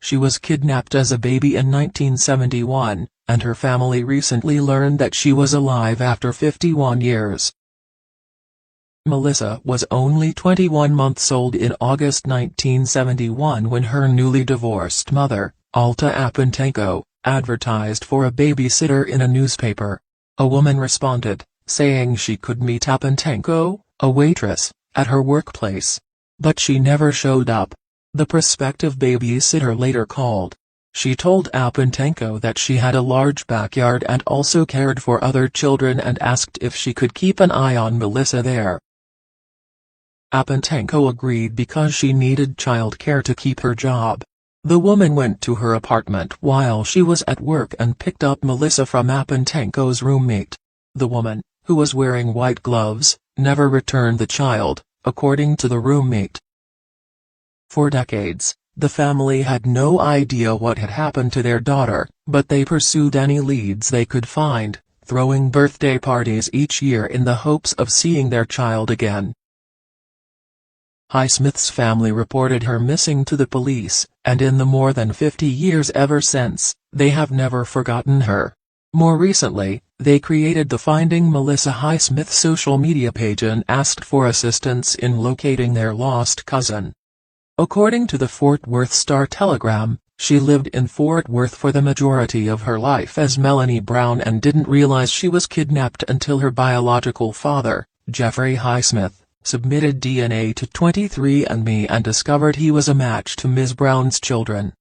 She was kidnapped as a baby in 1971, and her family recently learned that she was alive after 51 years. Melissa was only 21 months old in August 1971 when her newly divorced mother, Alta Apantenko, advertised for a babysitter in a newspaper. A woman responded, saying she could meet Apantenko, a waitress, at her workplace. But she never showed up. The prospective babysitter later called. She told Apantenko that she had a large backyard and also cared for other children and asked if she could keep an eye on Melissa there. Apantenko agreed because she needed childcare to keep her job. The woman went to her apartment while she was at work and picked up Melissa from Apantenko's roommate. The woman, who was wearing white gloves, never returned the child, according to the roommate. For decades, the family had no idea what had happened to their daughter, but they pursued any leads they could find, throwing birthday parties each year in the hopes of seeing their child again. Highsmith's family reported her missing to the police, and in the more than 50 years ever since, they have never forgotten her. More recently, they created the Finding Melissa Highsmith social media page and asked for assistance in locating their lost cousin. According to the Fort Worth Star-Telegram, she lived in Fort Worth for the majority of her life as Melanie Brown and didn't realize she was kidnapped until her biological father, Jeffrey Highsmith, submitted DNA to 23andMe and discovered he was a match to Ms. Brown's children.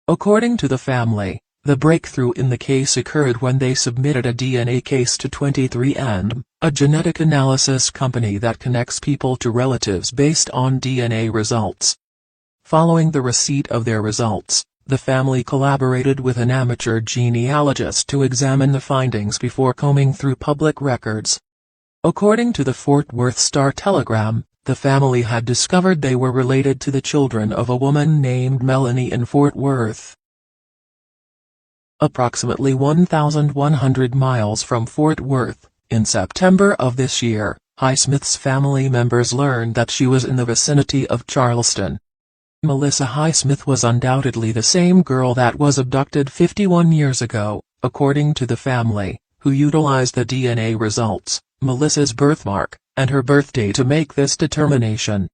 According to the family, the breakthrough in the case occurred when they submitted a DNA case to 23andMe, a genetic analysis company that connects people to relatives based on DNA results. Following the receipt of their results, the family collaborated with an amateur genealogist to examine the findings before combing through public records. According to the Fort Worth Star-Telegram, the family had discovered they were related to the children of a woman named Melanie in Fort Worth. Approximately 1,100 miles from Fort Worth, in September of this year, Highsmith's family members learned that she was in the vicinity of Charleston. Melissa Highsmith was undoubtedly the same girl that was abducted 51 years ago, according to the family, who utilized the DNA results, Melissa's birthmark, and her birthday to make this determination.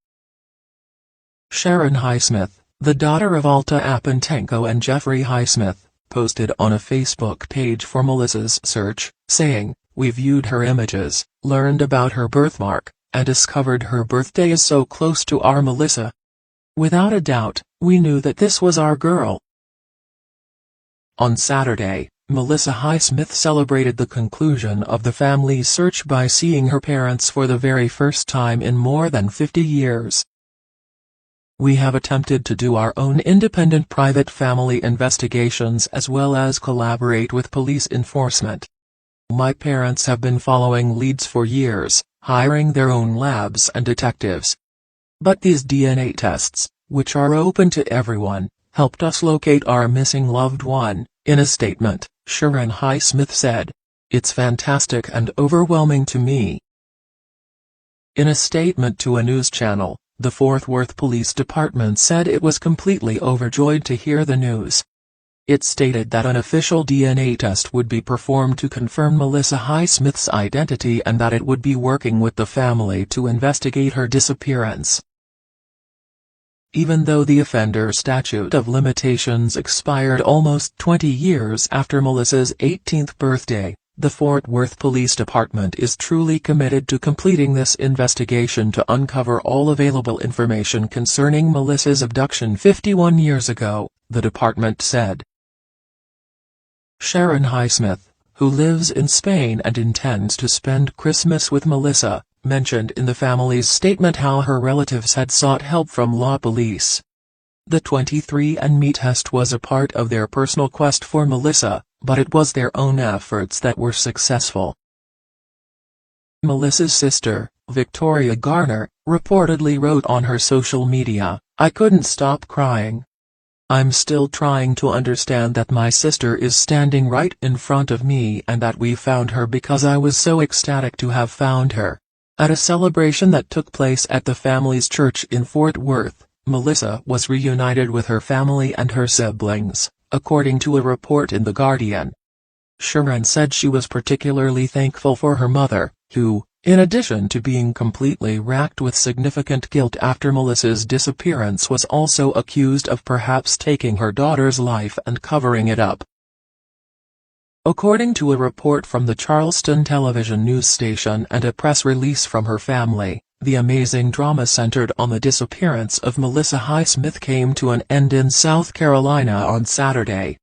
Sharon Highsmith, the daughter of Alta Apantenko and Jeffrey Highsmith, posted on a Facebook page for Melissa's search, saying, "We viewed her images, learned about her birthmark, and discovered her birthday is so close to our Melissa. Without a doubt, we knew that this was our girl." On Saturday, Melissa Highsmith celebrated the conclusion of the family's search by seeing her parents for the very first time in more than 50 years. "We have attempted to do our own independent private family investigations as well as collaborate with police enforcement. My parents have been following leads for years, hiring their own labs and detectives. But these DNA tests, which are open to everyone, helped us locate our missing loved one," in a statement, Sharon Highsmith said. "It's fantastic and overwhelming to me." In a statement to a news channel, the Fort Worth Police Department said it was completely overjoyed to hear the news. It stated that an official DNA test would be performed to confirm Melissa Highsmith's identity and that it would be working with the family to investigate her disappearance. Even though the offender statute of limitations expired almost 20 years after Melissa's 18th birthday, the Fort Worth Police Department is truly committed to completing this investigation to uncover all available information concerning Melissa's abduction 51 years ago, the department said. Sharon Highsmith, who lives in Spain and intends to spend Christmas with Melissa, mentioned in the family's statement how her relatives had sought help from law police. The 23andMe test was a part of their personal quest for Melissa, but it was their own efforts that were successful. Melissa's sister, Victoria Garner, reportedly wrote on her social media, "I couldn't stop crying. I'm still trying to understand that my sister is standing right in front of me and that we found her because I was so ecstatic to have found her." At a celebration that took place at the family's church in Fort Worth, Melissa was reunited with her family and her siblings, according to a report in The Guardian. Sharon said she was particularly thankful for her mother, who, in addition to being completely racked with significant guilt after Melissa's disappearance, was also accused of perhaps taking her daughter's life and covering it up. According to a report from the Charleston television news station and a press release from her family, the amazing drama centered on the disappearance of Melissa Highsmith came to an end in South Carolina on Saturday.